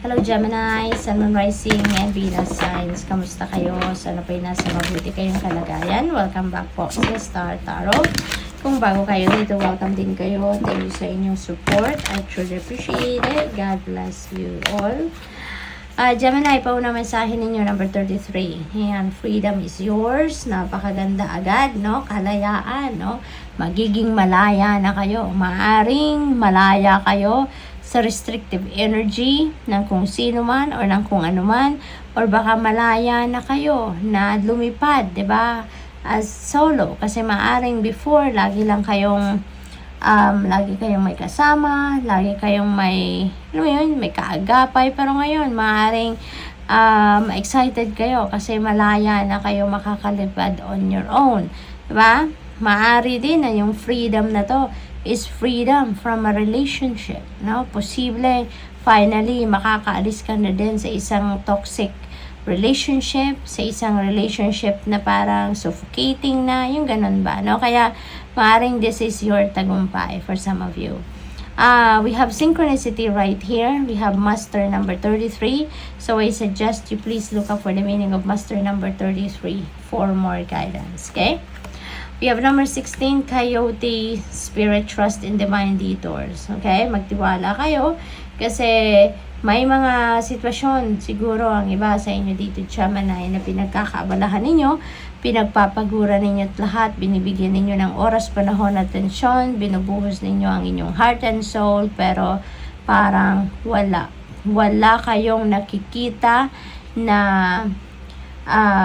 Hello Gemini, Sun, Moon, Rising, and Venus signs. Kamusta kayo? Sana po'y nasa mabuti kayong kalagayan. Welcome back po sa Star Tarot. Kung bago kayo dito, welcome din kayo. Thank you sa inyong support. I truly appreciate it. God bless you all. Gemini, pauna mensahe ninyo, number 33. Ayan, freedom is yours. Napakaganda agad, no? Kalayaan, no? Magiging malaya na kayo. Maaring malaya kayo sa restrictive energy ng kung sino man or ng kung ano man, or baka malaya na kayo na lumipad, 'di ba? As solo, kasi maaring before lagi kayong may kasama, lagi kayong may may kaagapay, pero ngayon maaring excited kayo kasi malaya na kayo makakalipad on your own, 'di ba? Maari din na yung freedom na to is freedom from a relationship, no? Posible finally makakaalis ka na din sa isang toxic relationship, sa isang relationship na parang suffocating na, yung ganun ba, no? Kaya maaring this is your tagumpay for some of you. We have synchronicity right here. We have master number 33. So I suggest you please look up for the meaning of master number 33 for more guidance, okay? We have number 16, Coyote, Spirit, Trust in Divine Detours. Okay? Magtiwala kayo kasi may mga sitwasyon siguro ang iba sa inyo dito, Gemini, na pinagkakaabalahan ninyo, pinagpapagura ninyo at lahat, binibigyan ninyo ng oras, panahon, atensyon, binubuhos ninyo ang inyong heart and soul, pero parang wala kayong nakikita na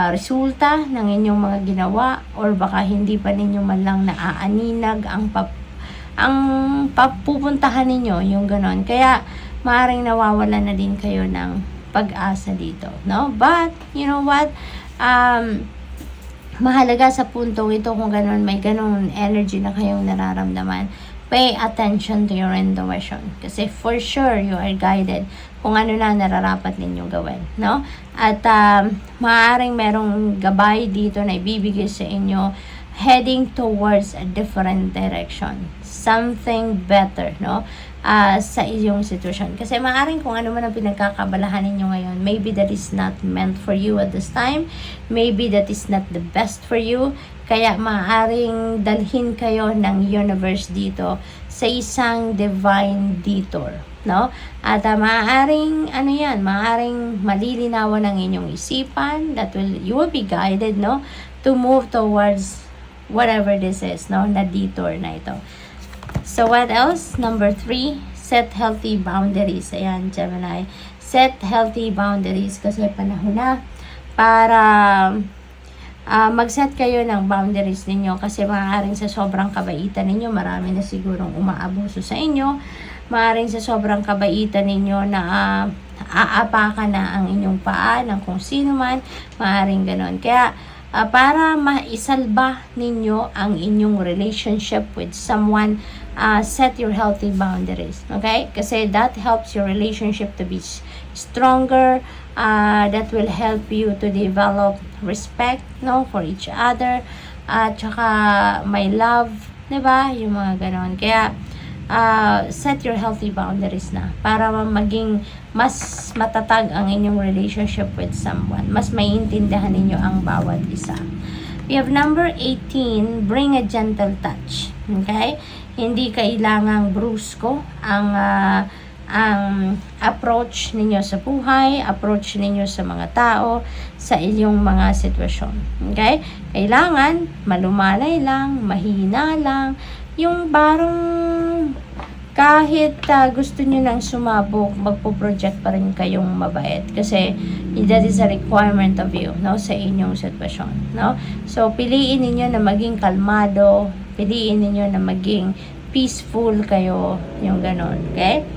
resulta ng inyong mga ginawa, or baka hindi pa ninyo man lang naaaninag ang papupuntahan ninyo, yung ganon. Kaya maaaring nawawalan na din kayo ng pag-asa dito, no? But you know what, mahalaga sa puntong ito, kung ganon, may ganon energy na kayong nararamdaman, pay attention to your intuition. Kasi for sure, you are guided kung ano na nararapat ninyong gawin, no? At maaaring merong gabay dito na ibibigay sa inyo heading towards a different direction. Something better, no? Sa iyong sitwasyon. Kasi maaaring kung ano man ang pinagkakabalahan ninyo ngayon, maybe that is not meant for you at this time. Maybe that is not the best for you. Kaya maaaring dalhin kayo ng universe dito sa isang divine detour, no? At maaaring maaaring malilinawan ang inyong isipan, that you will be guided, no, to move towards whatever this is, no, na detour na ito. So what else? Number 3, set healthy boundaries. Ayan, Gemini, set healthy boundaries kasi panahon na para mag-set kayo ng boundaries ninyo, kasi maaaring sa sobrang kabaitan ninyo, marami na sigurong umaabuso sa inyo. Maaaring sa sobrang kabaitan ninyo na aapakan na ang inyong paa ng kung sino man, maaaring ganon. Kaya para maisalba ninyo ang inyong relationship with someone, set your healthy boundaries, okay? Kasi that helps your relationship to be stronger. That will help you to develop respect, no, for each other, at saka may love, 'di ba? Yung mga ganon. Kaya set your healthy boundaries na para maging mas matatag ang inyong relationship with someone. Mas maiintindihan ninyo ang bawat isa. We have number 18, bring a gentle touch. Okay? Hindi kailangang brusko ang approach ninyo sa buhay, approach ninyo sa mga tao, sa inyong mga sitwasyon. Okay? Kailangan malumanay lang, mahina lang, yung barong kahit gusto nyo nang sumabog, magpo-project pa rin kayong mabait. Kasi that is a requirement of you, no, sa inyong sitwasyon, no? So, piliin niyo na maging kalmado, piliin niyo na maging peaceful kayo, yung ganon, okay?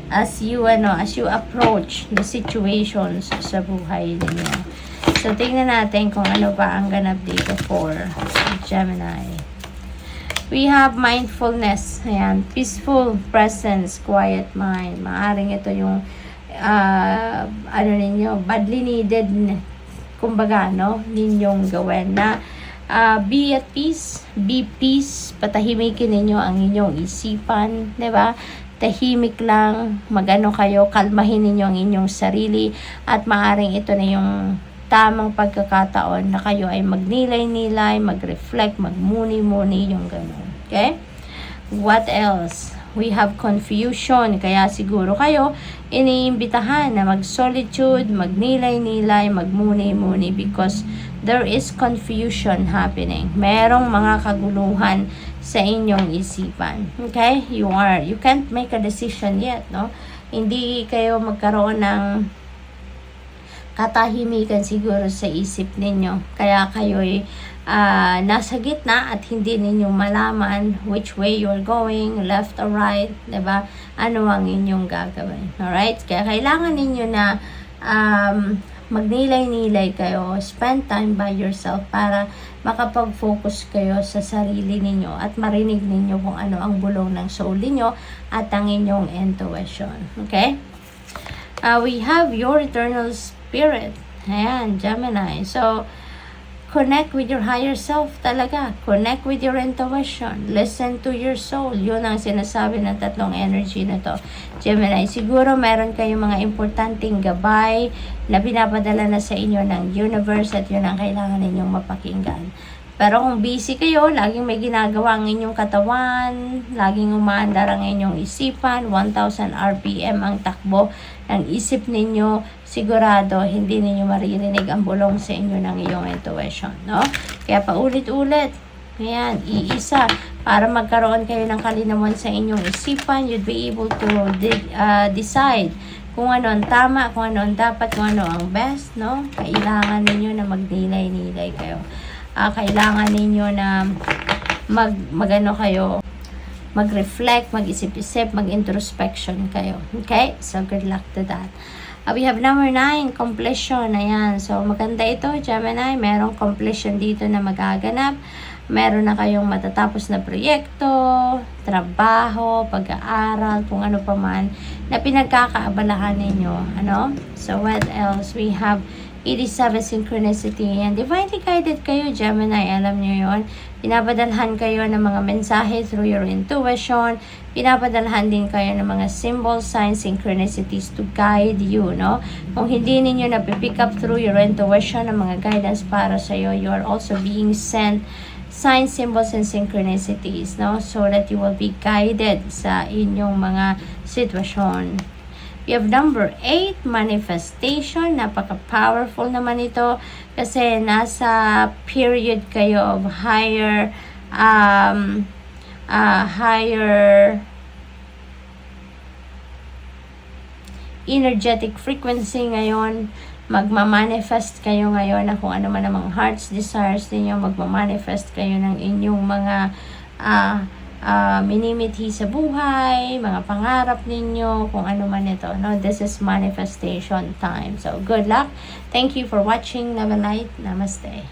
As you approach the situations sa buhay niyo. So, tingnan natin kung ano pa ang ganap dito for Gemini. We have mindfulness. Ayan, peaceful presence, quiet mind. Maaring ito yung badly needed, kumbaga, no, ninyong gawin na be at peace, be peace, patahimikin ninyo ang inyong isipan, 'di ba? tahimik lang, magano kayo, kalmahin ninyo ang inyong sarili at maaring ito na yung tamang pagkakataon na kayo ay magnilay-nilay, mag-reflect, magmuni-muni, yung gano'n. Okay? What else? We have confusion, kaya siguro kayo iniimbitahan na mag-solitude, magnilay-nilay, magmuni-muni because there is confusion happening. Merong mga kaguluhan sa inyong isipan. Okay? You can't make a decision yet, no? Hindi kayo magkaroon ng katahimikan siguro sa isip ninyo. Kaya kayo'y nasa gitna at hindi ninyo malaman which way you're going, left or right, diba? Ano ang inyong gagawin. Alright? Kaya kailangan ninyo na magnilay-nilay kayo, spend time by yourself para makapag-focus kayo sa sarili ninyo at marinig ninyo kung ano ang bulong ng soul ninyo at ang inyong intuition. Okay? We have your eternal spirit. Ayan, Gemini. So, connect with your higher self talaga. Connect with your intuition. Listen to your soul. Yun ang sinasabi ng tatlong energy na to. Gemini, siguro meron kayong mga importanteng gabay na pinapadala na sa inyo ng universe at yun ang kailangan ninyong mapakinggan. Pero kung busy kayo, laging may ginagawa ang inyong katawan, laging umaandar ang inyong isipan, 1,000 RPM ang takbo ng isip ninyo, sigurado hindi ninyo maririnig ang bulong sa inyo ng iyong intuition, no? Kaya paulit-ulit, ayan, iisa, para magkaroon kayo ng kalinawan sa inyong isipan, you'd be able to decide kung ano ang tama, kung ano ang dapat, kung ano ang best, no? Kailangan ninyo na magnilay-nilay kayo. Kailangan ninyo na mag-reflect, mag-isip-isip, mag-introspection kayo. Okay? So, good luck to that. We have number 9, completion. Ayan. So, maganda ito, Gemini. Merong completion dito na magaganap. Meron na kayong matatapos na proyekto, trabaho, pag-aaral, kung ano pa man na pinagkakaabalahan ninyo. Ano? So, what else? We have 87 synchronicity and divinely guided kayo, Gemini. Alam nyo yon. Pinapadalhan kayo ng mga mensahe through your intuition. Pinapadalhan din kayo ng mga symbol, signs, synchronicities to guide you, no? Kung hindi ninyo napipick up through your intuition ng mga guidance para sa iyo, you are also being sent signs, symbols, and synchronicities, no? So that you will be guided sa inyong mga sitwasyon. We have number 8, manifestation. Napaka-powerful naman ito kasi nasa period kayo of higher energetic frequency ngayon. Magmamanifest kayo ngayon na kung ano man ang mga heart's desires ninyo, magmamanifest kayo ng inyong mga minimithi sa buhay, mga pangarap ninyo, kung ano man ito, no? This is manifestation time. So, good luck. Thank you for watching. Love and light. Namaste.